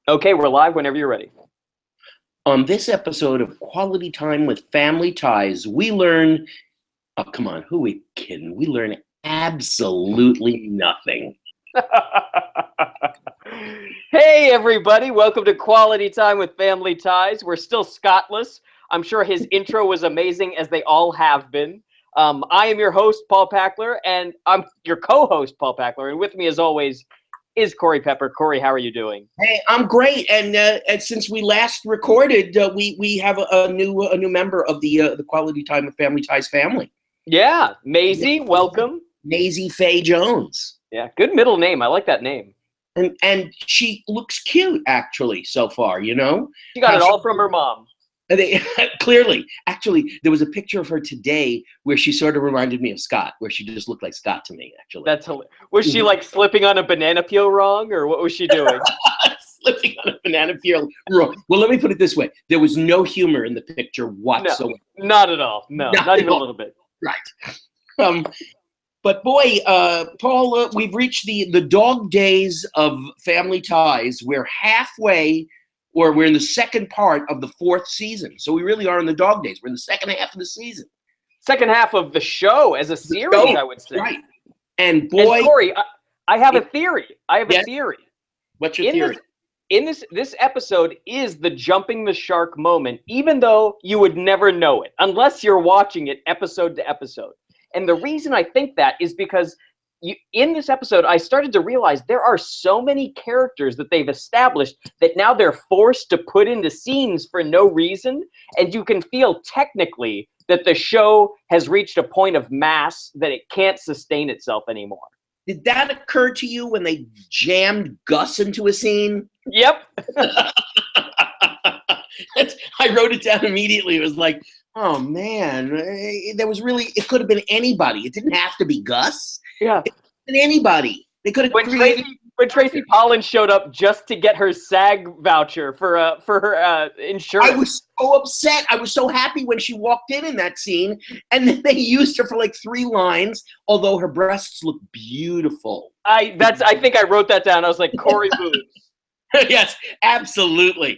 Okay, we're live whenever you're ready. On this episode of Quality Time with Family Ties, we learn, oh, come on, who are we kidding? We learn absolutely nothing. Hey, everybody. Welcome to Quality Time with Family Ties. We're still Scottless. I'm sure his intro was amazing, as they all have been. I am your host, Paul Packler, and I'm your co-host, Paul Packler. And with me, as always, is Corey Pepper. Corey, how are you doing? Hey, I'm great, and since we last recorded, we have a new member of the Quality Time with Family Ties family. Yeah, Maisie, welcome. Maisie Faye Jones. Yeah, good middle name. I like that name. And she looks cute, actually, so far, you know? She got it all from her mom. Clearly. Actually, there was a picture of her today where she sort of reminded me of Scott, where she just looked like Scott to me, actually. That's hilarious. Was she like slipping on a banana peel wrong, or what was she doing? Slipping on a banana peel wrong. Well, let me put it this way. There was no humor in the picture whatsoever. No, not at all. No, not even a little bit. Right. But boy, Paul, we've reached the dog days of Family Ties. We're halfway, or we're in the second part of the fourth season. So we really are in the dog days. We're in the second half of the season. Second half of the show as a series, I would say. Right. And boy, and Corey, I have a theory. I have a theory. What's your theory? This episode is the jumping the shark moment, even though you would never know it unless you're watching it episode to episode. And the reason I think that is because in this episode, I started to realize there are so many characters that they've established that now they're forced to put into scenes for no reason. And you can feel technically that the show has reached a point of mass that it can't sustain itself anymore. Did that occur to you when they jammed Gus into a scene? Yep. I wrote it down immediately. It was like, oh man, it could have been anybody. It didn't have to be Gus. Yeah. It could have been anybody. They could have when Tracy Pollan showed up just to get her SAG voucher for her insurance. I was so upset. I was so happy when she walked in that scene, and then they used her for like 3 lines, although her breasts look beautiful. I think I wrote that down. I was like, Corey boobs. Yes, absolutely.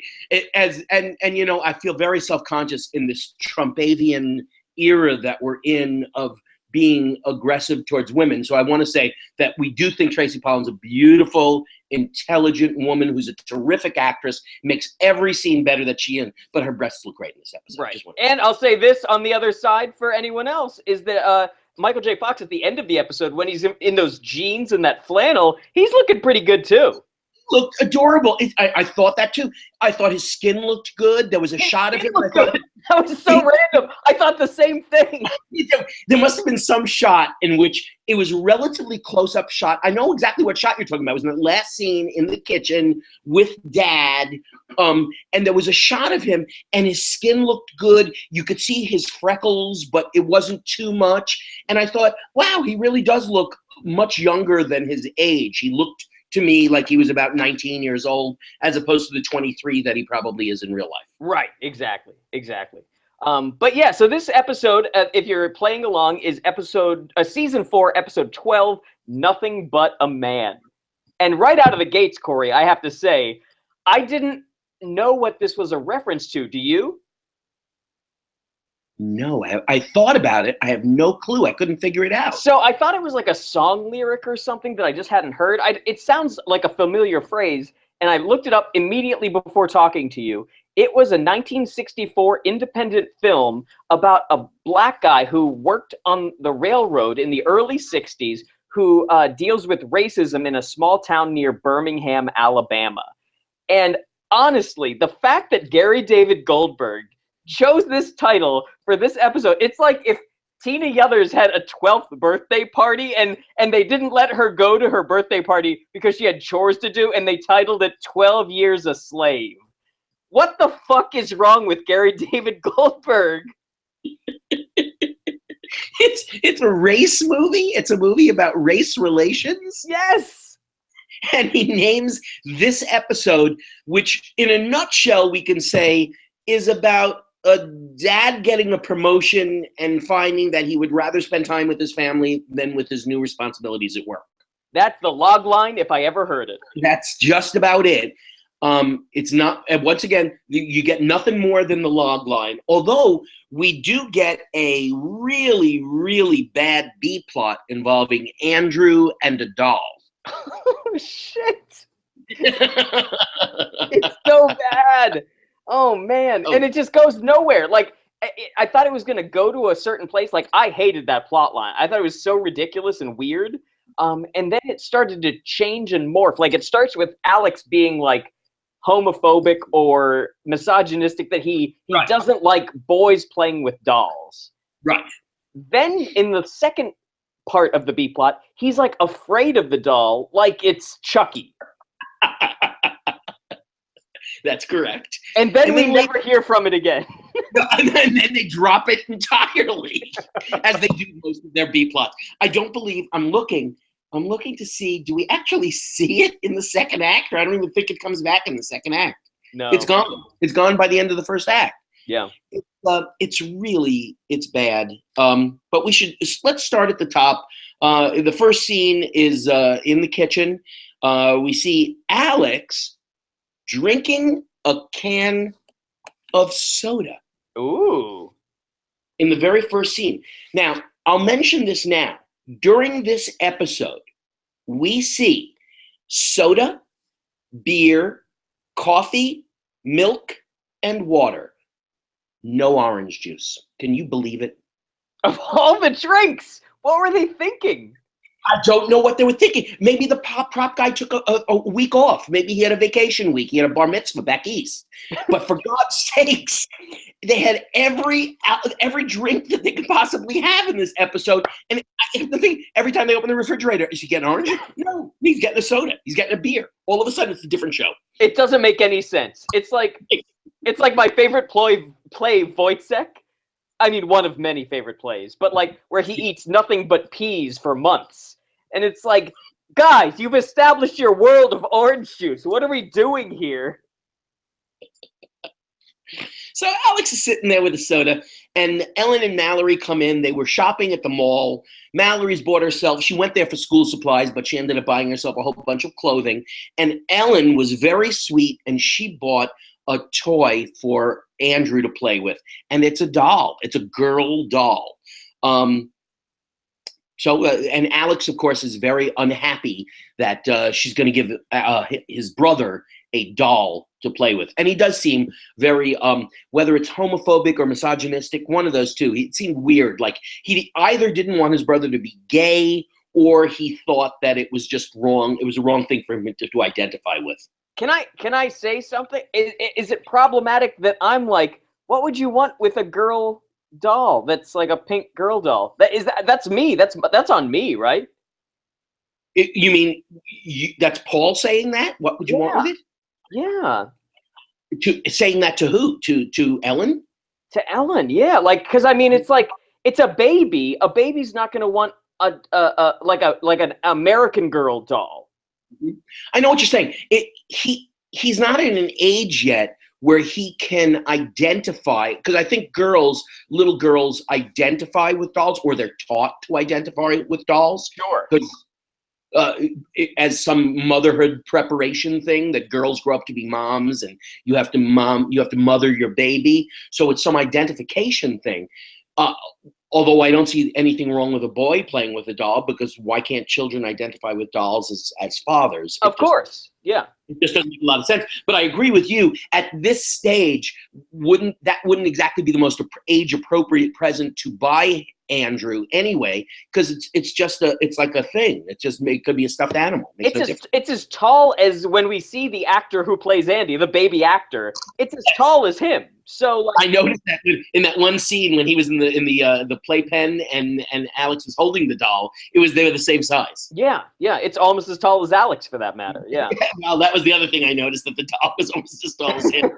And you know, I feel very self-conscious in this Trumpavian era that we're in of being aggressive towards women. So I want to say that we do think Tracy Pollan's a beautiful, intelligent woman who's a terrific actress, makes every scene better that she's in, but her breasts look great in this episode. Right. And I'll say this on the other side for anyone else is that Michael J. Fox at the end of the episode, when he's in those jeans and that flannel, he's looking pretty good too. Looked adorable. I thought that too. I thought his skin looked good. There was a shot of him. That was so random. I thought the same thing. There must have been some shot in which it was relatively close-up shot. I know exactly what shot you're talking about. It was in the last scene in the kitchen with Dad, and there was a shot of him, and his skin looked good. You could see his freckles, but it wasn't too much. And I thought, wow, he really does look much younger than his age. He looked to me like he was about 19 years old, as opposed to the 23 that he probably is in real life. Right, exactly. But yeah, so this episode, if you're playing along, is season 4, episode 12, Nothing But a Man. And right out of the gates, Corey, I have to say, I didn't know what this was a reference to. Do you? No, I thought about it. I have no clue. I couldn't figure it out. So I thought it was like a song lyric or something that I just hadn't heard. It sounds like a familiar phrase, and I looked it up immediately before talking to you. It was a 1964 independent film about a black guy who worked on the railroad in the early 60s who deals with racism in a small town near Birmingham, Alabama. And honestly, the fact that Gary David Goldberg chose this title for this episode, it's like if Tina Yothers had a 12th birthday party and they didn't let her go to her birthday party because she had chores to do, and they titled it 12 Years a Slave. What the fuck is wrong with Gary David Goldberg? It's a race movie. It's a movie about race relations. Yes. And he names this episode, which in a nutshell we can say is about a dad getting a promotion and finding that he would rather spend time with his family than with his new responsibilities at work. That's the log line if I ever heard it. That's just about it. It's not, and once again, you get nothing more than the log line. Although we do get a really, really bad B plot involving Andrew and a doll. Oh shit! It's so bad. Oh man, and it just goes nowhere. Like I thought it was gonna go to a certain place. Like I hated that plot line. I thought it was so ridiculous and weird. And then it started to change and morph. Like it starts with Alex being like homophobic or misogynistic, that he Right. doesn't like boys playing with dolls. Right. Then in the second part of the B plot, he's like afraid of the doll, like it's Chucky. That's correct. And then we never hear from it again. And then they drop it entirely, as they do most of their B plots. I don't believe, I'm looking to see, do we actually see it in the second act? Or I don't even think it comes back in the second act. No. It's gone. It's gone by the end of the first act. Yeah. It's bad. But let's start at the top. The first scene is in the kitchen. We see Alex drinking a can of soda. Ooh. In the very first scene. Now, I'll mention this now. During this episode, we see soda, beer, coffee, milk, and water. No orange juice. Can you believe it? Of all the drinks, what were they thinking? I don't know what they were thinking. Maybe the prop guy took a week off. Maybe he had a vacation week. He had a bar mitzvah back east. But for God's sakes, they had every drink that they could possibly have in this episode. And the thing, every time they open the refrigerator, is he getting orange? No, he's getting a soda. He's getting a beer. All of a sudden, it's a different show. It doesn't make any sense. It's like my favorite play, Wojciech. I mean, one of many favorite plays, but like where he eats nothing but peas for months. And it's like, guys, you've established your world of orange juice. What are we doing here? So Alex is sitting there with a soda, and Ellen and Mallory come in. They were shopping at the mall. Mallory's bought herself, she went there for school supplies, but she ended up buying herself a whole bunch of clothing. And Ellen was very sweet, and she bought a toy for Andrew to play with. And it's a doll. It's a girl doll. And Alex, of course, is very unhappy that she's going to give his brother a doll to play with. And he does seem very, whether it's homophobic or misogynistic, one of those two, it seemed weird. Like he either didn't want his brother to be gay, or he thought that it was just wrong. It was a wrong thing for him to identify with. Can I say something? Is it problematic that I'm like, what would you want with a girl doll that's like a pink girl doll? That's me. That's on me, right? You mean that's Paul saying that? What would you want with it? Yeah. Saying that to who? To Ellen? To Ellen, yeah. Like, because I mean, it's like it's a baby. A baby's not going to want like an American Girl doll. I know what you're saying. He's not in an age yet where he can identify, because I think little girls identify with dolls, or they're taught to identify with dolls. Sure. As some motherhood preparation thing, that girls grow up to be moms, and you have to mother your baby. So it's some identification thing. Although I don't see anything wrong with a boy playing with a doll, because why can't children identify with dolls as fathers? Of course, yeah. It just doesn't make a lot of sense. But I agree with you. At this stage, wouldn't exactly be the most age-appropriate present to buy Andrew anyway, because it's like a thing. It could be a stuffed animal. It's as tall as when we see the actor who plays Andy, the baby actor. It's as tall as him. So like, I noticed that in that one scene when he was in the playpen and Alex was holding the doll, they were the same size. Yeah, it's almost as tall as Alex, for that matter. Yeah. Well, that was the other thing I noticed, that the doll was almost as tall as him.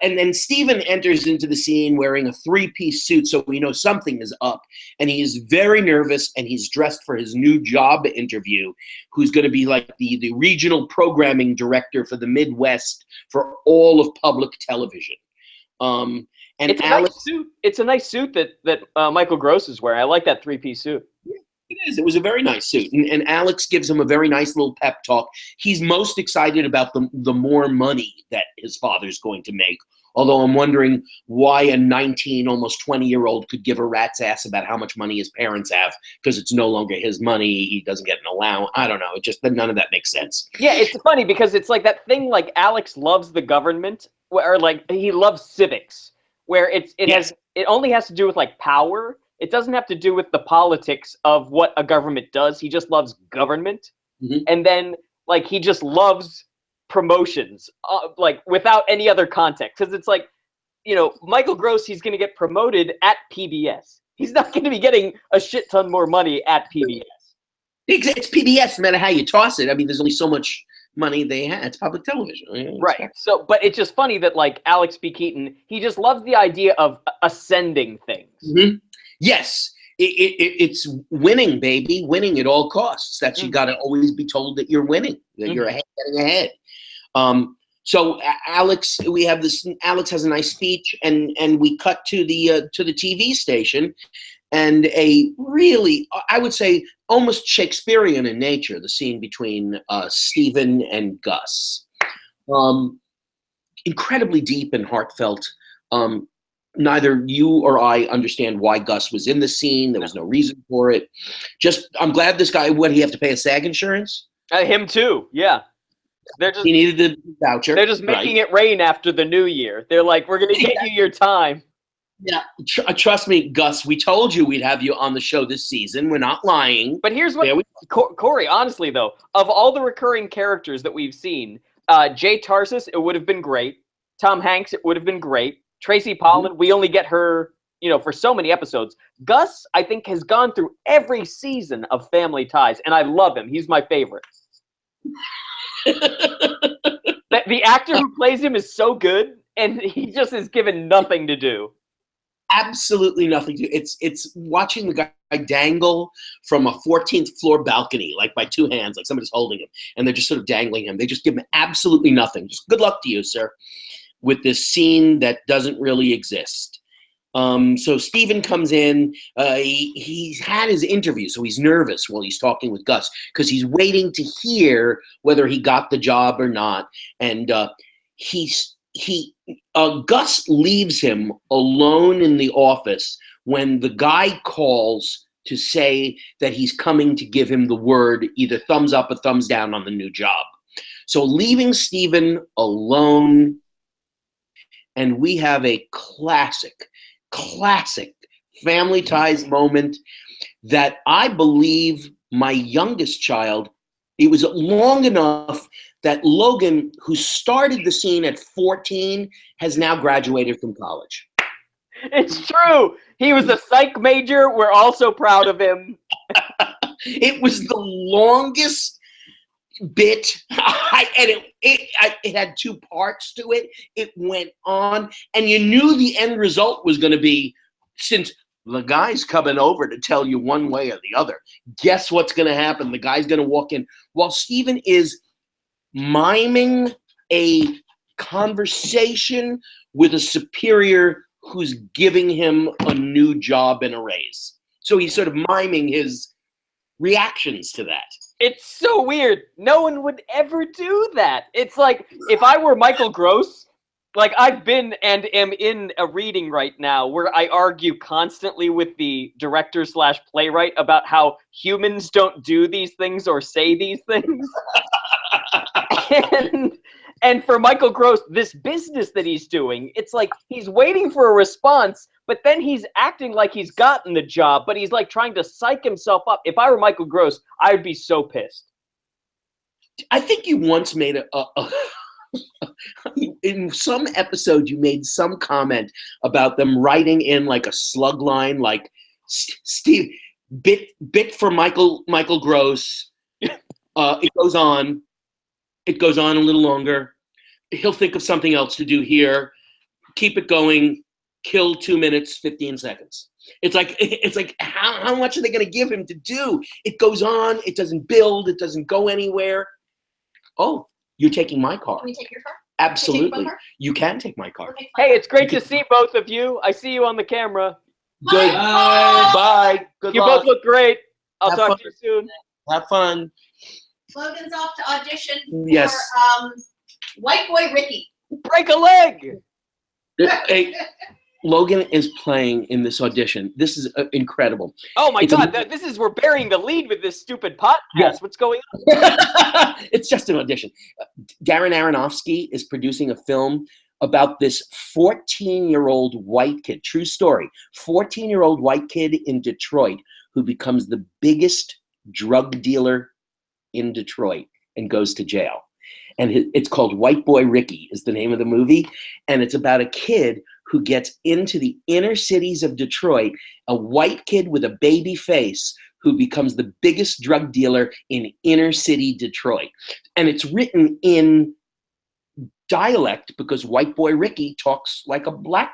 And then Stephen enters into the scene wearing a three-piece suit, so we know something is up. And he is very nervous, and he's dressed for his new job interview, who's going to be like the regional programming director for the Midwest for all of public television. And it's a nice suit. It's a nice suit that Michael Gross is wearing. I like that three-piece suit. It is. It was a very nice suit. And Alex gives him a very nice little pep talk. He's most excited about the more money that his father's going to make. Although I'm wondering why a 19, almost 20-year-old could give a rat's ass about how much money his parents have, because it's no longer his money. He doesn't get an allowance. I don't know. It just, none of that makes sense. Yeah, it's funny because it's like that thing, like Alex loves the government, or like he loves civics, where it only has to do with like power. It doesn't have to do with the politics of what a government does. He just loves government. Mm-hmm. And then like he just loves promotions, like without any other context. Because it's like, you know, Michael Gross, he's going to get promoted at PBS. He's not going to be getting a shit ton more money at PBS. It's PBS, no matter how you toss it. I mean, there's only so much money they have. It's public television. Right. So, but it's just funny that like Alex B. Keaton, he just loves the idea of ascending things. Mm-hmm. Yes. It's winning, baby. Winning at all costs. That's, you got to always be told that you're winning, that you're getting ahead. So Alex, we have this. Alex has a nice speech, and we cut to the TV station, and a really, I would say, almost Shakespearean in nature, the scene between Stephen and Gus. Incredibly deep and heartfelt. Neither you or I understand why Gus was in the scene. There was no reason for it. Just, I'm glad this guy, what, he have to pay a SAG insurance? Him too, yeah. He needed the voucher. They're just making it rain after the new year. They're like, we're going to get you your time. Yeah, trust me, Gus, we told you we'd have you on the show this season. We're not lying. But here's what, Corey, honestly though, of all the recurring characters that we've seen, Jay Tarsis, it would have been great. Tom Hanks, it would have been great. Tracy Pollan, we only get her, you know, for so many episodes. Gus, I think, has gone through every season of Family Ties, and I love him. He's my favorite. The actor who plays him is so good, and he just is given nothing to do. Absolutely nothing to do. It's watching the guy dangle from a 14th floor balcony, like by two hands, like somebody's holding him, and they're just sort of dangling him. They just give him absolutely nothing. Just good luck to you, sir, with this scene that doesn't really exist. So Stephen comes in. He's had his interview, so he's nervous while he's talking with Gus because he's waiting to hear whether he got the job or not. And Gus leaves him alone in the office when the guy calls to say that he's coming to give him the word, either thumbs up or thumbs down on the new job. So leaving Stephen alone, and we have a classic Family Ties moment that I believe my youngest child, it was long enough that Logan, who started the scene at 14, has now graduated from college. It's true. He was a psych major. We're all so proud of him. It was the longest bit, and it had two parts to it. It went on, and you knew the end result was going to be, since the guy's coming over to tell you one way or the other, guess what's going to happen? The guy's going to walk in while Stephen is miming a conversation with a superior who's giving him a new job and a raise. So he's sort of miming his reactions to that. It's so weird. No one would ever do that. It's like, if I were Michael Gross, like I've been and am in a reading right now where I argue constantly with the director/playwright about how humans don't do these things or say these things. And for Michael Gross, this business that he's doing, it's like he's waiting for a response, but then he's acting like he's gotten the job, but he's like trying to psych himself up. If I were Michael Gross, I would be so pissed. I think you once made in some episode, you made some comment about them writing in like a slug line, like Steve bit for Michael Gross. It goes on a little longer. He'll think of something else to do here. Keep it going. Kill 2 minutes, 15 seconds. It's like how much are they going to give him to do? It goes on. It doesn't build. It doesn't go anywhere. Oh, you're taking my car. Can we take your car? Absolutely. You can take my car. Okay, Hey, it's great to see both of you. I see you on the camera. Good. Bye. Good You luck. both look great. I'll Have talk fun. to you soon. Have fun. Logan's off to audition Yes. for White Boy Ricky. Break a leg. Hey, Logan is playing in this audition. This is incredible. Oh my It's God! This is we're burying the lead with this stupid podcast. Yeah. What's going on? It's just an audition. Darren Aronofsky is producing a film about this 14-year-old white kid. True story. 14-year-old white kid in Detroit who becomes the biggest drug dealer in Detroit and goes to jail. And it's called White Boy Ricky is the name of the movie. And it's about a kid who gets into the inner cities of Detroit, a white kid with a baby face who becomes the biggest drug dealer in inner city Detroit. And it's written in dialect because White Boy Ricky talks like a black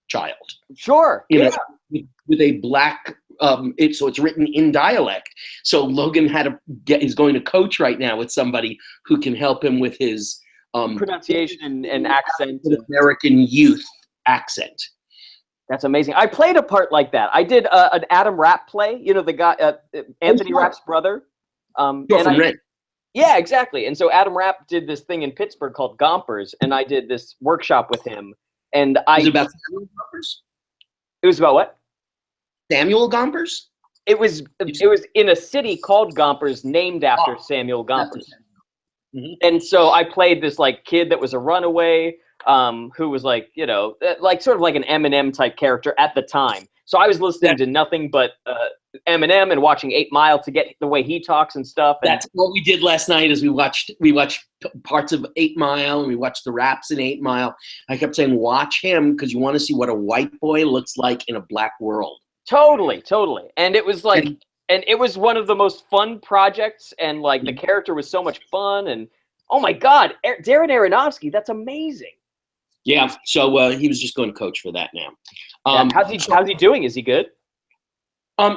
child. Sure. You Yeah. know, with a black, so it's written in dialect. So Logan is going to coach right now with somebody who can help him with his Pronunciation and accent. American youth accent. That's amazing. I played a part like that. I did an Adam Rapp play. You know, the guy, Anthony sure. Rapp's brother. You're and from Rent. Yeah, exactly. And so Adam Rapp did this thing in Pittsburgh called Gompers, and I did this workshop with him. And Is it about Samuel Gompers? It was about what? Samuel Gompers? It was in a city called Gompers, named after Samuel Gompers. Mm-hmm. And so I played this like kid that was a runaway, who was like, you know, like sort of like an Eminem type character at the time. So I was listening to nothing but Eminem and watching 8 Mile to get the way he talks and stuff. And That's what we did last night. Is we watched parts of 8 Mile and we watched the raps in 8 Mile. I kept saying, watch him because you want to see what a white boy looks like in a black world. Totally. And it was like, and it was one of the most fun projects, and like the character was so much fun, and oh my God, Darren Aronofsky, that's amazing. Yeah, so he was just going to coach for that now. How's he doing? Is he good?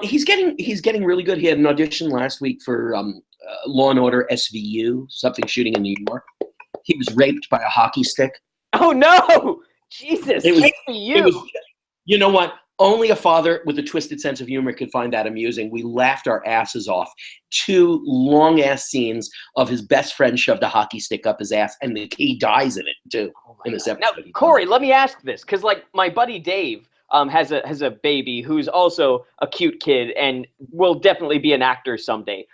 He's getting really good. He had an audition last week for Law and Order SVU, something shooting in New York. He was raped by a hockey stick. Oh no, Jesus! You know what? Only a father with a twisted sense of humor could find that amusing. We laughed our asses off. 2 long-ass scenes of his best friend shoved a hockey stick up his ass, and he dies in it, too, in this episode. Now, Corey, let me ask this, because, like, my buddy Dave has a baby who's also a cute kid and will definitely be an actor someday.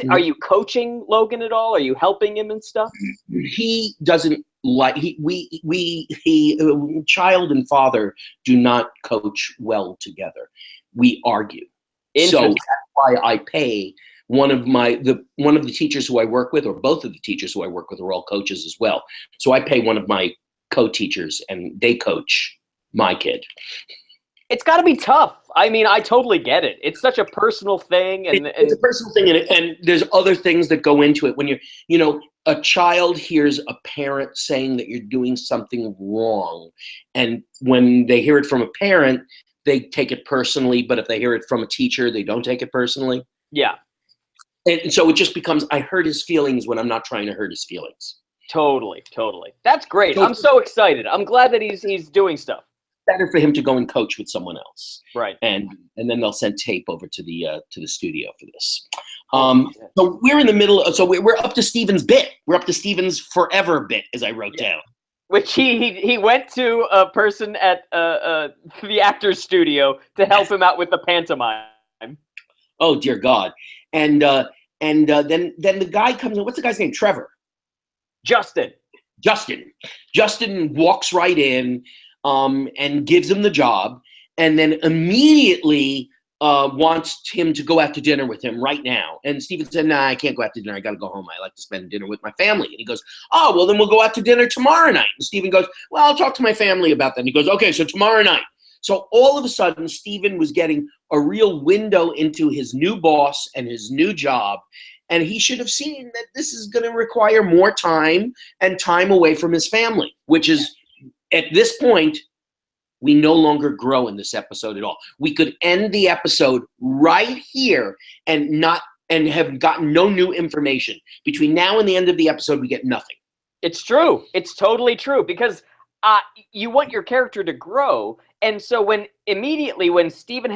Are you coaching Logan at all? Are you helping him and stuff? He doesn't like child and father do not coach well together. We argue. So that's why I pay one of the teachers who I work with, or both of the teachers who I work with are all coaches as well. So I pay one of my co-teachers and they coach my kid. It's got to be tough. I mean, I totally get it. It's such a personal thing, and it's a personal thing, and there's other things that go into it. When a child hears a parent saying that you're doing something wrong, and when they hear it from a parent, they take it personally. But if they hear it from a teacher, they don't take it personally. Yeah. And so it just becomes, I hurt his feelings when I'm not trying to hurt his feelings. Totally. That's great. I'm so excited. I'm glad that he's doing stuff. Better for him to go and coach with someone else, right? And then they'll send tape over to the studio for this. So we're in the middle. So we're up to Steven's bit. We're up to Steven's forever bit, as I wrote down. Which he went to a person at the actor's studio to help him out with the pantomime. Oh dear God! And then the guy comes in. What's the guy's name? Trevor. Justin walks right in. And gives him the job, and then immediately wants him to go out to dinner with him right now. And Steven said, "Nah, I can't go out to dinner. I got to go home. I like to spend dinner with my family." And he goes, "Oh, well, then we'll go out to dinner tomorrow night." And Steven goes, "Well, I'll talk to my family about that." And he goes, "Okay, so tomorrow night." So all of a sudden, Steven was getting a real window into his new boss and his new job. And he should have seen that this is going to require more time and time away from his family, which is, at this point, we no longer grow in this episode at all. We could end the episode right here and have gotten no new information. Between now and the end of the episode, we get nothing. It's true. It's totally true, because you want your character to grow. And so when Steven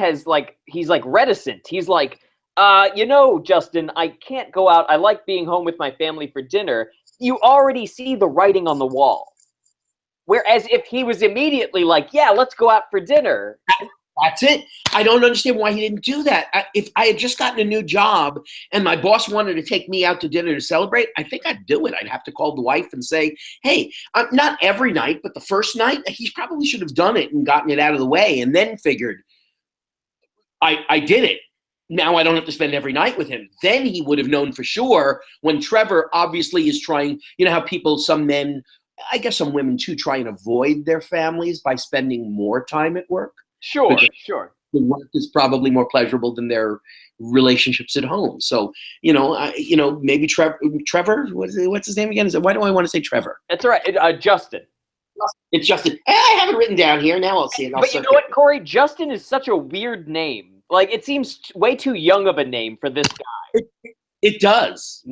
he's like reticent, he's like, You know, Justin, I can't go out. I like being home with my family for dinner. You already see the writing on the wall. Whereas if he was immediately like, yeah, let's go out for dinner. That's it. I don't understand why he didn't do that. If I had just gotten a new job and my boss wanted to take me out to dinner to celebrate, I think I'd do it. I'd have to call the wife and say, hey, not every night, but the first night, he probably should have done it and gotten it out of the way and then figured, I did it. Now I don't have to spend every night with him. Then he would have known for sure when Trevor obviously is trying, you know how people, some men, I guess some women too, try and avoid their families by spending more time at work. Sure, sure. The work is probably more pleasurable than their relationships at home. So, maybe Trevor, what's his name again? Why do I want to say Trevor? That's all right. Justin. It's Justin. I have it written down here. Now I'll see it. But you know what, Corey? Justin is such a weird name. Like, it seems way too young of a name for this guy. It does,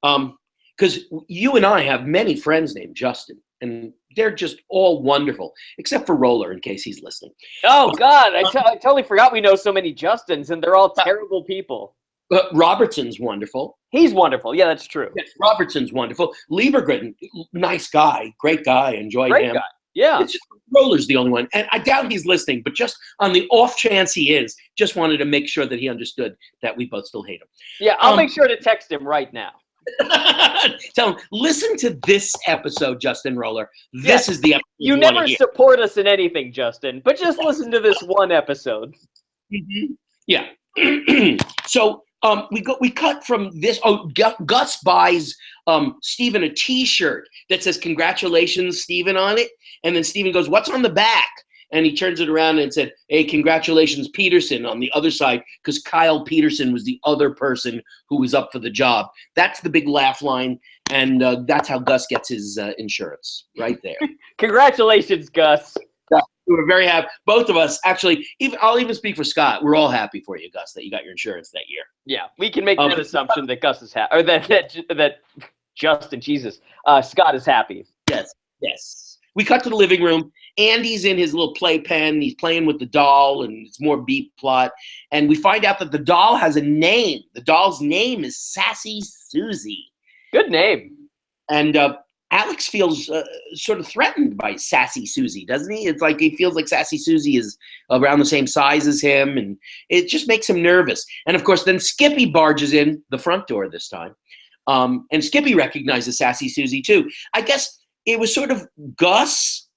because you and I have many friends named Justin, and they're just all wonderful, except for Roller, in case he's listening. Oh, God, I totally forgot we know so many Justins, and they're all terrible people. Robertson's wonderful. He's wonderful. Yeah, that's true. Yes, Robertson's wonderful. Liebergren, nice guy, great guy, enjoyed him. Guy. Yeah. It's just, Roller's the only one, and I doubt he's listening, but just on the off chance he is, just wanted to make sure that he understood that we both still hate him. Yeah, I'll make sure to text him right now. Tell him, listen to this episode, Justin Roller. This is the episode you never support us in anything, Justin, but just listen to this one episode. Mm-hmm. Yeah. So we cut from this. Oh, Gus buys Steven a T-shirt that says "Congratulations, Steven" on it, and then Steven goes, "What's on the back?" And he turns it around and said, "Hey, congratulations, Peterson," on the other side, because Kyle Peterson was the other person who was up for the job. That's the big laugh line, and that's how Gus gets his insurance, right there. Congratulations, Gus. We were very happy. Both of us, actually, I'll even speak for Scott. We're all happy for you, Gus, that you got your insurance that year. Yeah, we can make that assumption that Gus is happy, or that Justin, Scott is happy. Yes. We cut to the living room. Andy's in his little playpen. He's playing with the doll, and it's more beat plot. And we find out that the doll has a name. The doll's name is Sassy Susie. Good name. And Alex feels sort of threatened by Sassy Susie, doesn't he? It's like he feels like Sassy Susie is around the same size as him, and it just makes him nervous. And, of course, then Skippy barges in the front door this time. And Skippy recognizes Sassy Susie, too. I guess it was sort of Gus,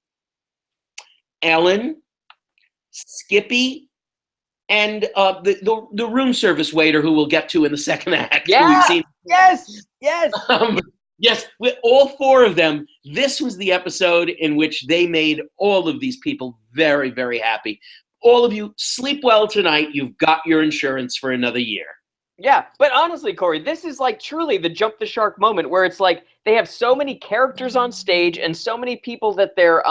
Ellen, Skippy, and the room service waiter, who we'll get to in the second act. Yeah, yes. Yes, with all four of them, this was the episode in which they made all of these people very, very happy. All of you, sleep well tonight. You've got your insurance for another year. Yeah, but honestly, Corey, this is like truly the jump the shark moment where it's like they have so many characters on stage and so many people that they're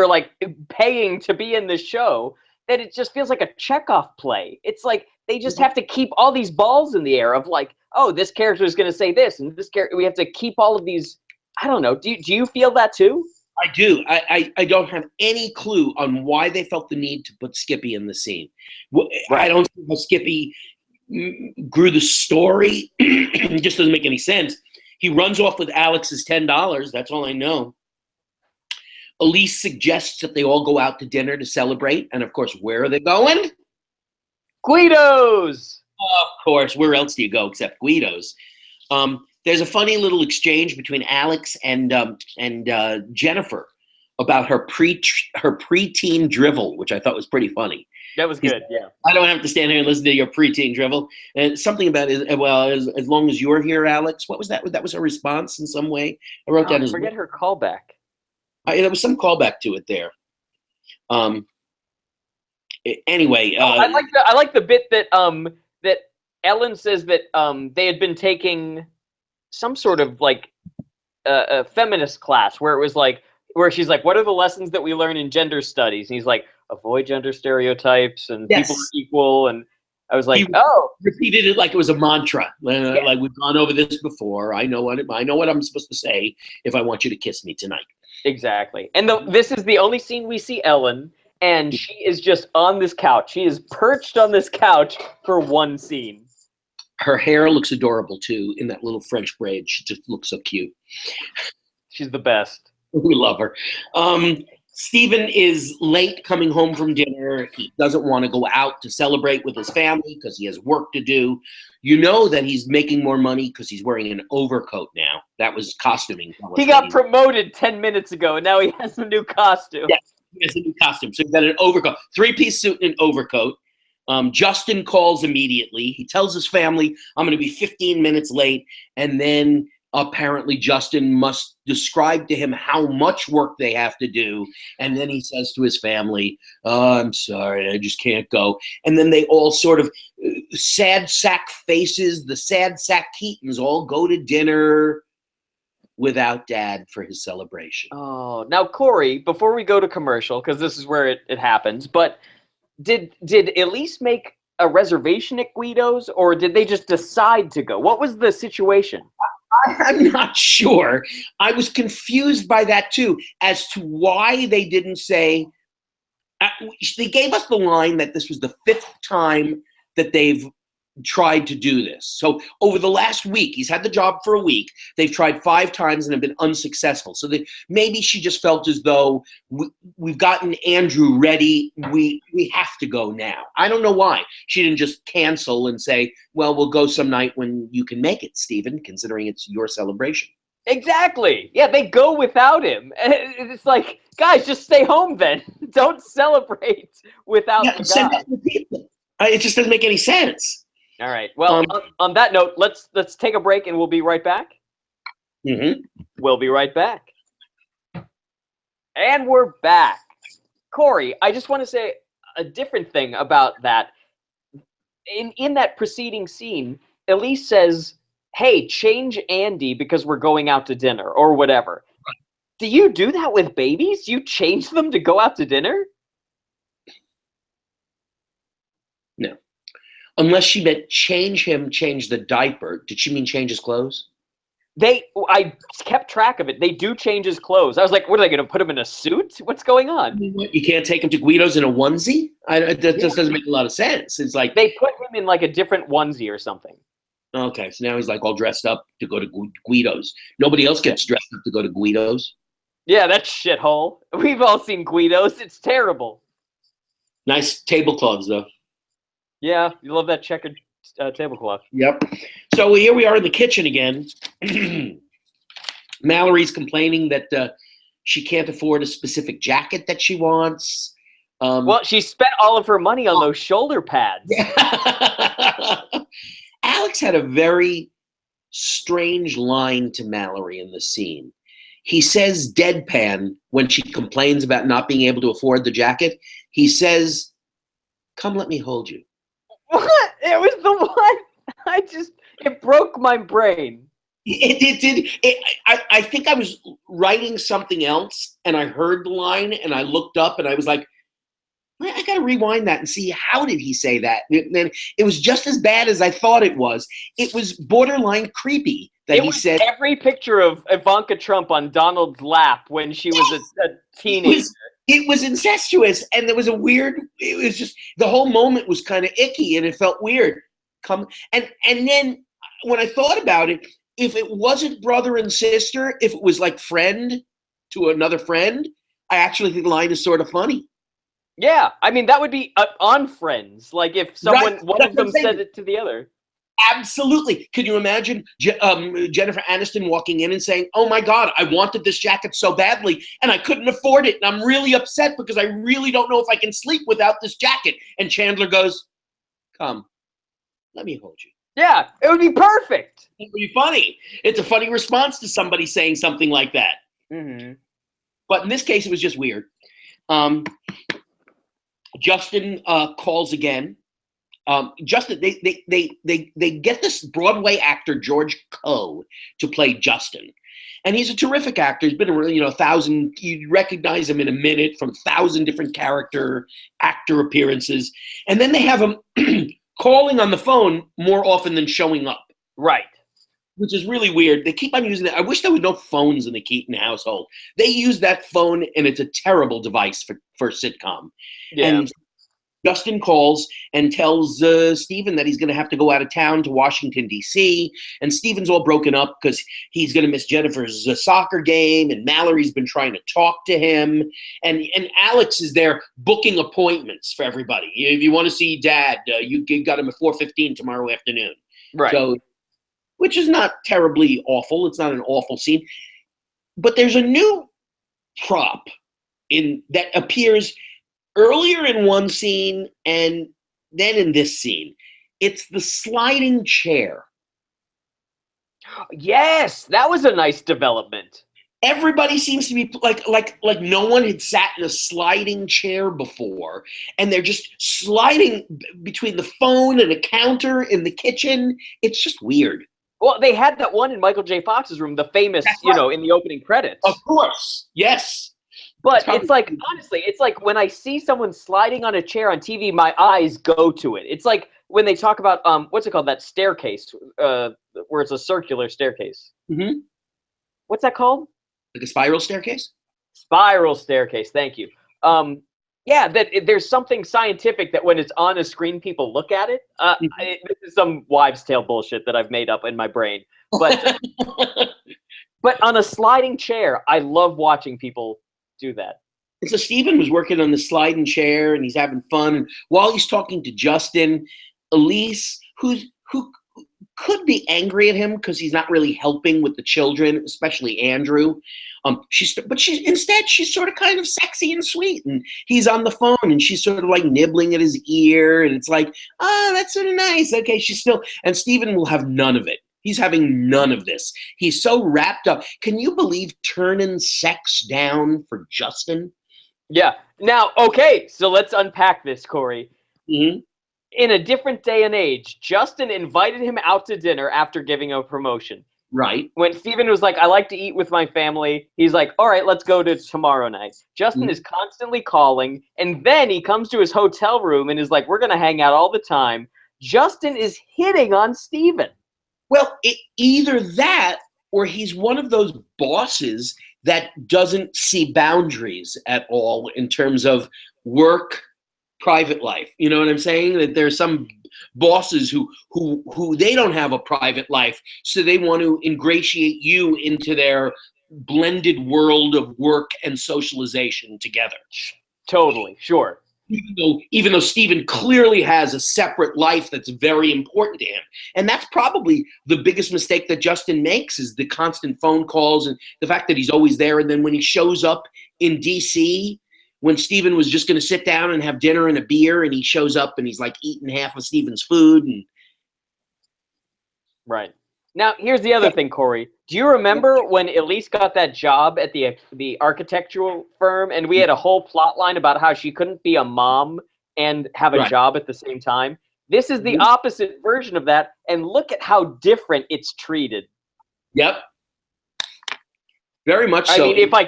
like paying to be in the show that it just feels like a Chekhov play. It's like they just have to keep all these balls in the air of like, oh, this character is going to say this, and this character, we have to keep all of these. I don't know. Do you feel that too? I do. I don't have any clue on why they felt the need to put Skippy in the scene. I don't see how Skippy grew the story. It just doesn't make any sense. He runs off with Alex's $10. That's all I know. Elise suggests that they all go out to dinner to celebrate. And, of course, where are they going? Guido's. Of course. Where else do you go except Guido's? There's a funny little exchange between Alex and Jennifer about her preteen drivel, which I thought was pretty funny. That was good, yeah. I don't have to stand here and listen to your preteen drivel. And something about it, well, as long as you're here, Alex. What was that? That was her response in some way. I wrote down. Forget her callback. There was some callback to it there. Anyway, I like the bit that that Ellen says that they had been taking some sort of like a feminist class where it was like where she's like, what are the lessons that we learn in gender studies? And he's like, avoid gender stereotypes and people are equal. And I was like, repeated it like it was a mantra. Like we've gone over this before. I know what I'm supposed to say if I want you to kiss me tonight. Exactly. And this is the only scene we see Ellen. and she is just on this couch. She is perched on this couch for one scene. Her hair looks adorable too in that little French braid. She just looks so cute. She's the best. We love her. Stephen is late coming home from dinner. He doesn't want to go out to celebrate with his family because he has work to do. You know that he's making more money because he's wearing an overcoat now. That was costuming. He got promoted 10 minutes ago, and now he has a new costume. Yes, he has a new costume. So he's got an overcoat, 3-piece suit and an overcoat. Justin calls immediately. He tells his family, I'm going to be 15 minutes late. And then apparently Justin must describe to him how much work they have to do. And then he says to his family, oh, I'm sorry, I just can't go. And then they all sort of sad sack faces, the sad sack Keatons all go to dinner without Dad for his celebration. Oh, now Corey, before we go to commercial, because this is where it happens, but did Elise make a reservation at Guido's, or did they just decide to go? What was the situation? I'm not sure. I was confused by that too, as to why they didn't say. They gave us the line that this was the 5th time that they've tried to do this. So over the last week, he's had the job for a week. They've tried 5 times and have been unsuccessful. So maybe she just felt as though we've gotten Andrew ready. We have to go now. I don't know why. She didn't just cancel and say, well, we'll go some night when you can make it, Stephen, considering it's your celebration. Exactly. Yeah, they go without him. It's like, guys, just stay home then. Don't celebrate without the send guy. out the people. It just doesn't make any sense. All right. Well, on that note, let's take a break and we'll be right back. Mm-hmm. We'll be right back. And we're back. Corey, I just want to say a different thing about that. In that preceding scene, Elise says, hey, change Andy because we're going out to dinner or whatever. Do you do that with babies? You change them to go out to dinner? No. Unless she meant change him, change the diaper. Did she mean change his clothes? I kept track of it. They do change his clothes. I was like, what are they going to put him in a suit? What's going on? You can't take him to Guido's in a onesie? That just doesn't make a lot of sense. It's like they put him in like a different onesie or something. Okay, so now he's like all dressed up to go to Guido's. Nobody else gets dressed up to go to Guido's. Yeah, that's shithole. We've all seen Guido's. It's terrible. Nice tablecloths, though. Yeah, you love that checkered tablecloth. Yep. So here we are in the kitchen again. Mallory's complaining that she can't afford a specific jacket that she wants. Well, she spent all of her money on those shoulder pads. Yeah. Alex had a very strange line to Mallory in the scene. He says deadpan when she complains about not being able to afford the jacket. He says, come let me hold you. What? It was the one. It broke my brain. It did. I think I was writing something else and I heard the line and I looked up and I was like, I got to rewind that and see how did he say that. And it was just as bad as I thought it was. It was borderline creepy that he said. Every picture of Ivanka Trump on Donald's lap when she was a teenager. It was incestuous, and there was a weird. It was just the whole moment was kind of icky, and it felt weird. And then when I thought about it, if it wasn't brother and sister, if it was like friend to another friend, I actually think the line is sort of funny. Yeah, I mean that would be on Friends, like if someone one of them said it to the other. Absolutely. Could you imagine Jennifer Aniston walking in and saying, oh my God, I wanted this jacket so badly and I couldn't afford it. And I'm really upset because I really don't know if I can sleep without this jacket. And Chandler goes, come, let me hold you. Yeah, it would be perfect. It would be funny. It's a funny response to somebody saying something like that. Mm-hmm. But in this case, it was just weird. Justin calls again. Justin, they get this Broadway actor George Coe to play Justin, and he's a terrific actor. He's been in 1,000. You recognize him in a minute from 1,000 different actor appearances, and then they have him calling on the phone more often than showing up. Right. which is really weird. They keep on using it. I wish there were no phones in the Keaton household. They use that phone, and it's a terrible device for a sitcom. Yeah. And Justin calls and tells Steven that he's going to have to go out of town to Washington, D.C. And Steven's all broken up because he's going to miss Jennifer's soccer game, and Mallory's been trying to talk to him. And Alex is there booking appointments for everybody. If you want to see Dad, you got him at 4:15 tomorrow afternoon. Right. So, which is not terribly awful. It's not an awful scene. But there's a new prop that appears earlier in one scene and then in this scene. It's the sliding chair. Yes, that was a nice development. Everybody seems to be like no one had sat in a sliding chair before, and they're just sliding between the phone and a counter in the kitchen. It's just weird. Well, they had that one in Michael J. Fox's room, the famous, right. In the opening credits. Of course, yes. But it's like, honestly, it's like when I see someone sliding on a chair on TV, my eyes go to it. It's like when they talk about, what's it called, that staircase, where it's a circular staircase. Mm-hmm. What's that called? Like a spiral staircase? Spiral staircase, thank you. Yeah, there's something scientific that when it's on a screen, people look at it. This is some wives' tale bullshit that I've made up in my brain. But, but on a sliding chair, I love watching people do that. And so Steven was working on the sliding chair, and he's having fun. And while he's talking to Justin, Elise, who could be angry at him because he's not really helping with the children, especially Andrew. Instead she's sort of kind of sexy and sweet, and he's on the phone and she's sort of like nibbling at his ear, and it's like, oh, that's sort of nice. Okay, and Steven will have none of it. He's having none of this. He's so wrapped up. Can you believe turning sex down for Justin? Yeah. Now, okay, so let's unpack this, Corey. Mm-hmm. In a different day and age, Justin invited him out to dinner after giving a promotion. Right. When Steven was like, I like to eat with my family, he's like, all right, let's go to tomorrow night. Justin is constantly calling, and then he comes to his hotel room and is like, we're going to hang out all the time. Justin is hitting on Steven. Well, either that or he's one of those bosses that doesn't see boundaries at all in terms of work, private life. You know what I'm saying? That there's some bosses who they don't have a private life, so they want to ingratiate you into their blended world of work and socialization together. Totally, sure. Even though Steven clearly has a separate life that's very important to him. And that's probably the biggest mistake that Justin makes, is the constant phone calls and the fact that he's always there. And then when he shows up in D.C., when Steven was just going to sit down and have dinner and a beer, and he shows up and he's like eating half of Steven's food. Right. Now, here's the other thing, Corey. Do you remember when Elise got that job at the architectural firm, and we had a whole plot line about how she couldn't be a mom and have a job at the same time? This is the opposite version of that, and look at how different it's treated. Yep. Very much so. I mean, if I...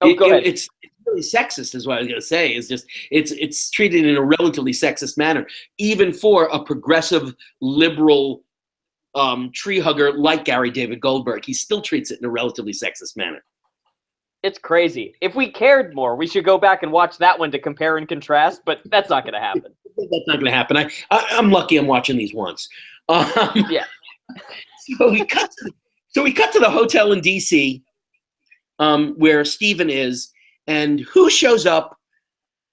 go ahead. It's really sexist, is what I was going to say. It's treated in a relatively sexist manner, even for a progressive, liberal tree hugger like Gary David Goldberg. He still treats it in a relatively sexist manner. It's crazy. If we cared more, we should go back and watch that one to compare and contrast, but that's not going to happen. That's not going to happen. I'm lucky I'm watching these once. Yeah. So we cut to the hotel in D.C. Where Steven is, and who shows up?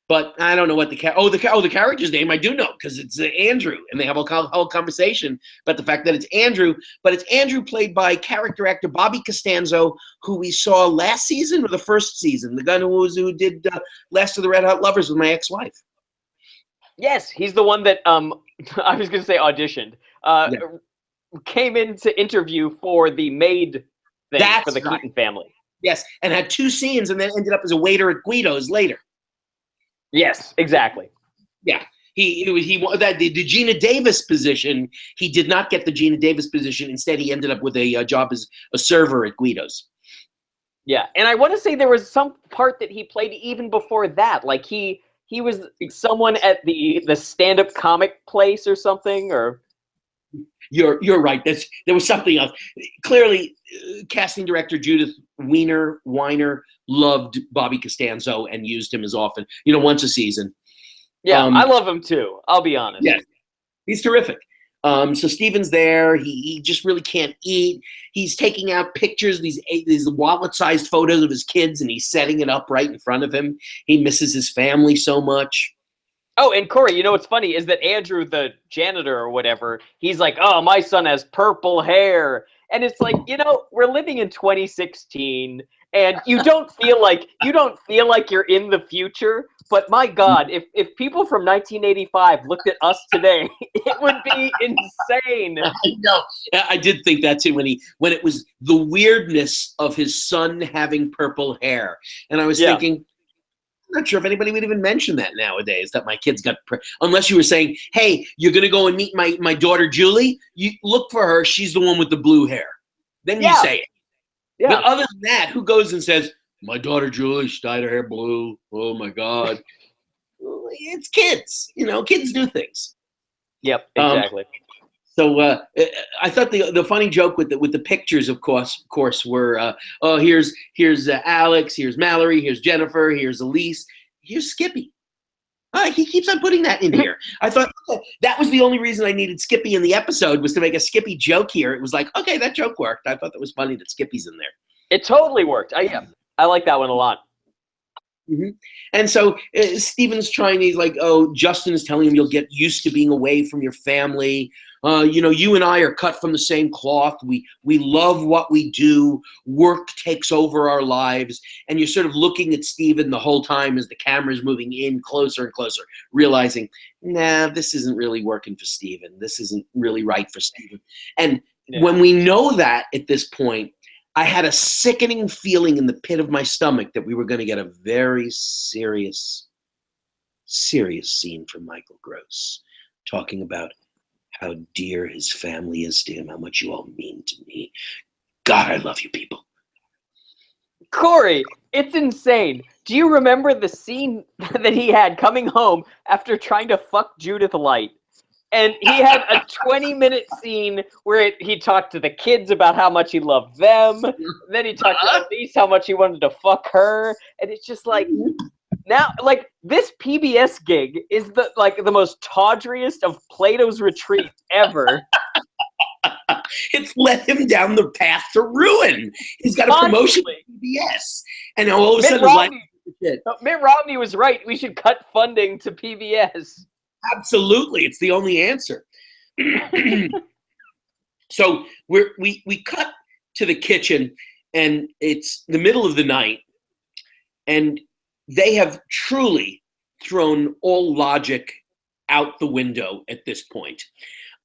But I don't know what the character's name I do know, because it's Andrew, and they have a whole conversation about the fact that it's Andrew, but it's Andrew played by character actor Bobby Costanzo, who we saw last season or the first season, the guy who did Last of the Red Hot Lovers with my ex-wife. Yes, he's the one that I was going to say auditioned, came in to interview for the maid thing for the Keaton family. Yes, and had 2 scenes, and then ended up as a waiter at Guido's later. Yes, exactly. Yeah, he that the Gina Davis position. He did not get the Gina Davis position. Instead, he ended up with a job as a server at Guido's. Yeah, and I want to say there was some part that he played even before that. Like he was someone at the stand-up comic place or something, or You're right. There was something else. Clearly, casting director Judith Weiner loved Bobby Costanzo and used him as often, once a season. Yeah, I love him too. I'll be honest. Yes, he's terrific. So Steven's there. He just really can't eat. He's taking out pictures, these wallet-sized photos of his kids, and he's setting it up right in front of him. He misses his family so much. Oh, and Corey, what's funny is that Andrew, the janitor or whatever, he's like, "Oh, my son has purple hair," and it's like, we're living in 2016, and you don't feel like you're in the future. But my God, if people from 1985 looked at us today, it would be insane. I know. I did think that too when it was the weirdness of his son having purple hair, and I was thinking, I'm not sure if anybody would even mention that nowadays, that my kid's got, unless you were saying, hey, you're going to go and meet my daughter, Julie. You look for her. She's the one with the blue hair. Then you say it. Yeah. But other than that, who goes and says, my daughter, Julie, she dyed her hair blue. Oh, my God. It's kids. Kids do things. Yep, exactly. So I thought the funny joke with the pictures, of course, were here's Alex, here's Mallory, here's Jennifer, here's Elise, here's Skippy. He keeps on putting that in here. I thought that was the only reason I needed Skippy in the episode, was to make a Skippy joke here. It was like, okay, that joke worked. I thought that was funny that Skippy's in there. It totally worked. I like that one a lot. Mm-hmm. And so Steven's trying. He's like, oh, Justin's telling him you'll get used to being away from your family. You and I are cut from the same cloth. We love what we do. Work takes over our lives. And you're sort of looking at Steven the whole time as the camera's moving in closer and closer, realizing, nah, this isn't really working for Steven. This isn't really right for Steven. And when we know that at this point, I had a sickening feeling in the pit of my stomach that we were going to get a very serious scene from Michael Gross, talking about how dear his family is to him, how much you all mean to me. God, I love you people. Corey, it's insane. Do you remember the scene that he had coming home after trying to fuck Judith Light? And he had a 20-minute scene where he talked to the kids about how much he loved them. Then he talked to Elise how much he wanted to fuck her. And it's just like, now, like, this PBS gig is the most tawdriest of Plato's Retreat ever. It's led him down the path to ruin. He's got a promotion to PBS. And now all of a sudden his life is shit. Mitt Romney was right. We should cut funding to PBS. Absolutely. It's the only answer. So we cut to the kitchen, and it's the middle of the night, and they have truly thrown all logic out the window at this point.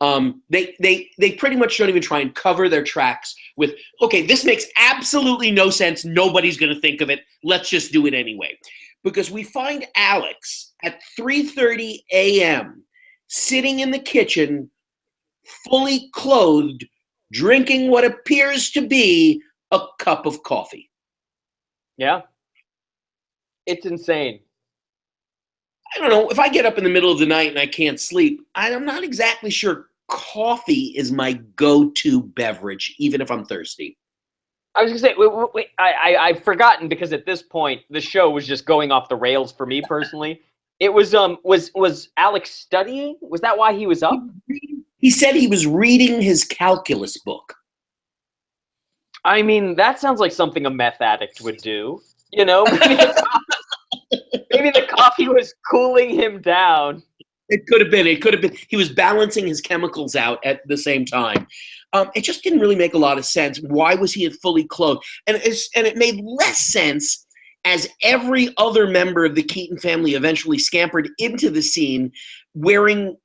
They pretty much don't even try and cover their tracks with, okay, this makes absolutely no sense. Nobody's going to think of it. Let's just do it anyway. Because we find Alex at 3:30 a.m. sitting in the kitchen, fully clothed, drinking what appears to be a cup of coffee. Yeah. It's insane. I don't know. If I get up in the middle of the night and I can't sleep, I'm not exactly sure coffee is my go-to beverage, even if I'm thirsty. I was gonna say, wait, I've forgotten, because at this point the show was just going off the rails for me personally. It was Alex studying? Was that why he was up? He said he was reading his calculus book. I mean, that sounds like something a meth addict would do. Maybe the coffee was cooling him down. It could have been. He was balancing his chemicals out at the same time. It just didn't really make a lot of sense. Why was he fully clothed? And it made less sense as every other member of the Keaton family eventually scampered into the scene wearing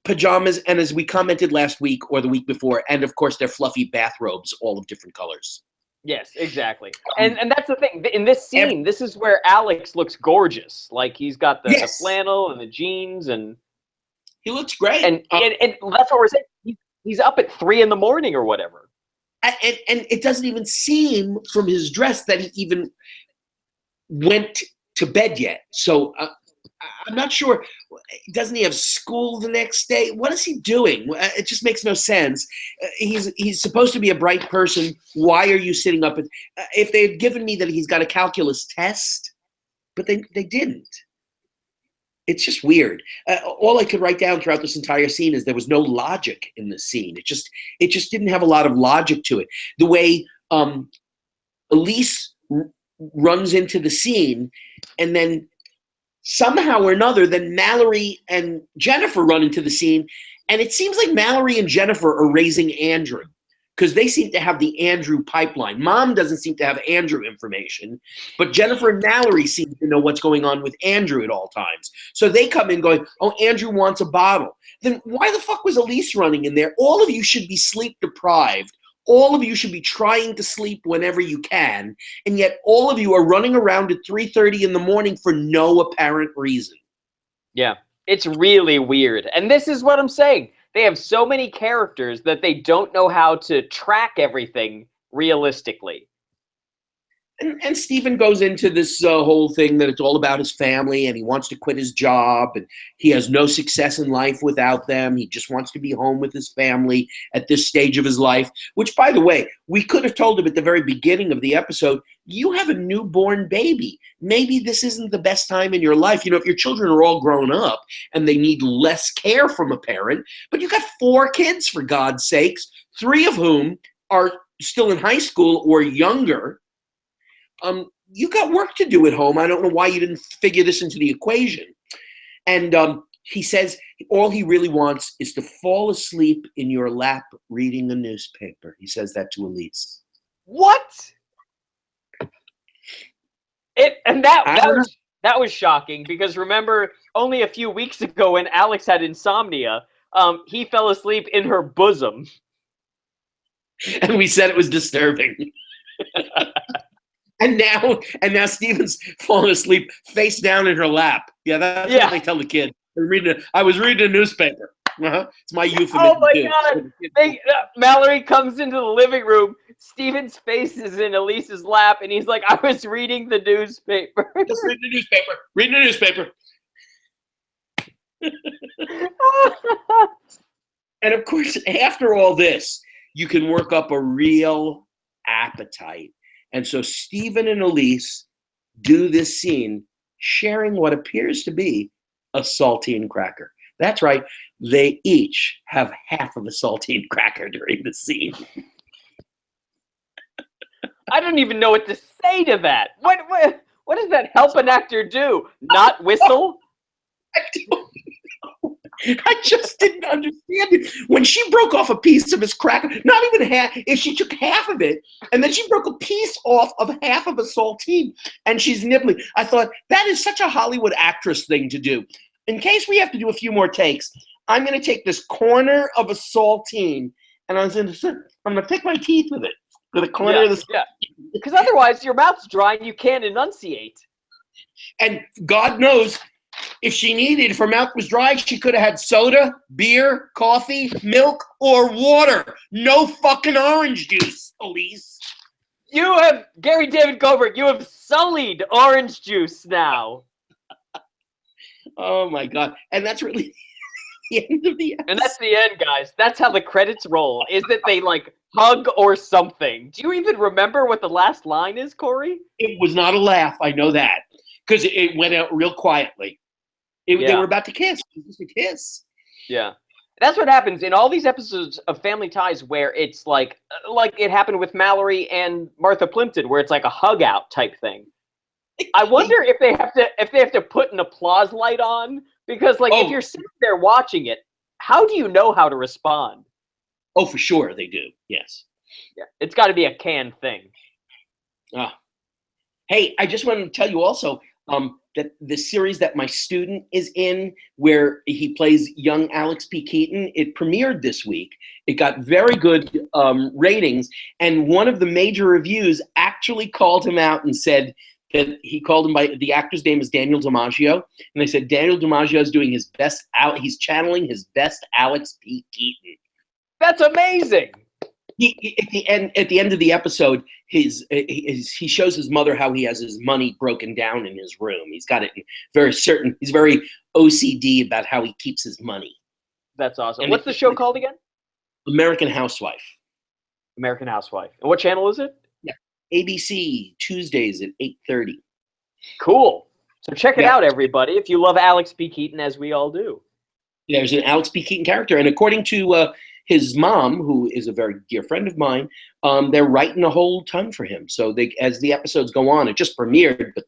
pajamas, and as we commented last week or the week before, and of course their fluffy bathrobes, all of different colors. Yes, exactly. And that's the thing. In this scene, this is where Alex looks gorgeous. Like, he's got the flannel and the jeans, and he looks great. And that's what we're saying. He's up at 3 a.m. or whatever. And it doesn't even seem from his dress that he even went to bed yet. So I'm not sure. Doesn't he have school the next day? What is he doing? It just makes no sense. He's supposed to be a bright person. Why are you sitting up? If they had given me that he's got a calculus test, but they didn't. It's just weird. All I could write down throughout this entire scene is there was no logic in the scene. It just didn't have a lot of logic to it. The way Elise runs into the scene, and then somehow or another, then Mallory and Jennifer run into the scene, and it seems like Mallory and Jennifer are raising Andrew because they seem to have the Andrew pipeline. Mom doesn't seem to have Andrew information, but Jennifer and Mallory seem to know what's going on with Andrew at all times. So they come in going, oh, Andrew wants a bottle. Then why the fuck was Elise running in there? All of you should be sleep deprived. All of you should be trying to sleep whenever you can, and yet all of you are running around at 3:30 in the morning for no apparent reason. Yeah, it's really weird. And this is what I'm saying. They have so many characters that they don't know how to track everything realistically. And Stephen goes into this whole thing that it's all about his family, and he wants to quit his job, and he has no success in life without them. He just wants to be home with his family at this stage of his life, which, by the way, we could have told him at the very beginning of the episode, you have a newborn baby. Maybe this isn't the best time in your life. You know, if your children are all grown up and they need less care from a parent, but you got 4 kids, for God's sakes, 3 of whom are still in high school or younger. You got work to do at home. I don't know why you didn't figure this into the equation. And he says all he really wants is to fall asleep in your lap reading a newspaper. He says that to Elise. What? That was shocking, because remember, only a few weeks ago when Alex had insomnia, he fell asleep in her bosom. And we said it was disturbing. And now Stephen's falling asleep face down in her lap. Yeah, that's what they tell the kid. I was reading a newspaper. It's my euphemism. Oh my God! Mallory comes into the living room. Stephen's face is in Elise's lap, and he's like, "I was reading the newspaper." Just reading the newspaper. Reading the newspaper. And of course, after all this, you can work up a real appetite. And so Stephen and Elise do this scene sharing what appears to be a saltine cracker. That's right. They each have half of a saltine cracker during the scene. I don't even know what to say to that. What does that help an actor do? Not whistle? I don't know. I just didn't understand it. When she broke off a piece of his cracker, not even half, if she took half of it, and then she broke a piece off of half of a saltine, and she's nibbling. I thought, that is such a Hollywood actress thing to do. In case we have to do a few more takes, I'm going to take this corner of a saltine, and I'm going to pick my teeth with it, with a corner of the saltine. Yeah, because otherwise your mouth's dry and you can't enunciate. And God knows, if she needed, if her mouth was dry, she could have had soda, beer, coffee, milk, or water. No fucking orange juice, Elise. You have, Gary David Goldberg, you have sullied orange juice now. Oh my God. And that's really the end of the episode. And that's the end, guys. That's how the credits roll, is that they like hug or something. Do you even remember what the last line is, Corey? It was not a laugh, I know that. Because it went out real quietly. They were about to kiss. It was just a kiss. Yeah. That's what happens in all these episodes of Family Ties, where it's like it happened with Mallory and Martha Plimpton, where it's like a hug out type thing. I wonder if they have to put an applause light on, because if you're sitting there watching it, how do you know how to respond? Oh, for sure they do. Yes. Yeah. It's got to be a canned thing. Hey, I just wanted to tell you also that the series that my student is in, where he plays young Alex P. Keaton, it premiered this week. It got very good ratings, and one of the major reviews actually called him out and said that he called him by the actor's name is Daniel DiMaggio, and they said Daniel DiMaggio is doing his best out. He's channeling his best Alex P. Keaton. That's amazing. At the end of the episode, he shows his mother how he has his money broken down in his room. He's got it very certain. He's very OCD about how he keeps his money. That's awesome. And What's the show called again? American Housewife. American Housewife. And what channel is it? Yeah, ABC Tuesdays at 8:30. Cool. So check it out, everybody, if you love Alex P. Keaton, as we all do. There's an Alex P. Keaton character, and according to his mom, who is a very dear friend of mine, they're writing a whole ton for him. So as the episodes go on, it just premiered, but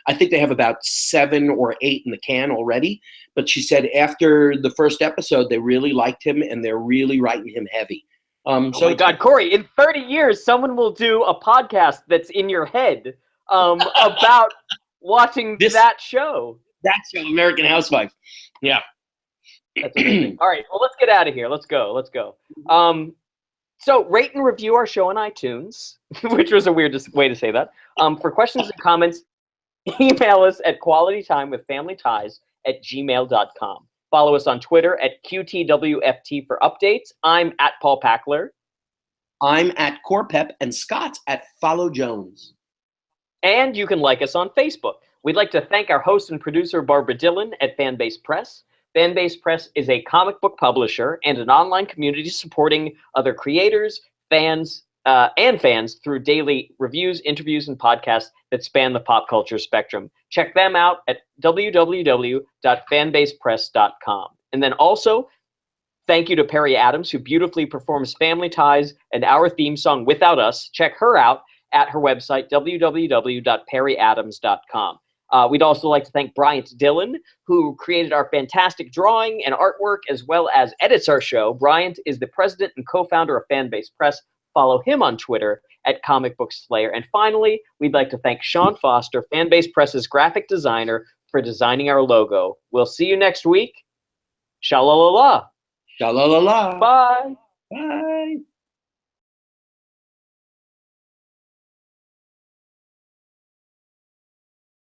I think they have about 7 or 8 in the can already. But she said after the first episode, they really liked him, and they're really writing him heavy. Oh my God, Corey! In 30 years, someone will do a podcast that's in your head about watching that show. That show, American Housewife. Yeah. That's amazing. All right, well, let's get out of here. Let's go. So rate and review our show on iTunes, which was a weird way to say that. For questions and comments, email us at qualitytimewithfamilyties@gmail.com. Follow us on Twitter at QTWFT for updates. I'm at Paul Packler. I'm at Corpep, and Scott's at Follow Jones. And you can like us on Facebook. We'd like to thank our host and producer, Barbara Dillon at Fanbase Press. Fanbase Press is a comic book publisher and an online community supporting other creators, fans, and fans through daily reviews, interviews, and podcasts that span the pop culture spectrum. Check them out at www.fanbasepress.com. And then also, thank you to Perry Adams, who beautifully performs Family Ties and our theme song, Without Us. Check her out at her website, www.perryadams.com. We'd also like to thank Bryant Dillon, who created our fantastic drawing and artwork, as well as edits our show. Bryant is the president and co-founder of Fanbase Press. Follow him on Twitter at Comic Book Slayer. And finally, we'd like to thank Sean Foster, Fanbase Press's graphic designer, for designing our logo. We'll see you next week. Sha-la-la-la. Sha-la-la-la. Bye. Bye.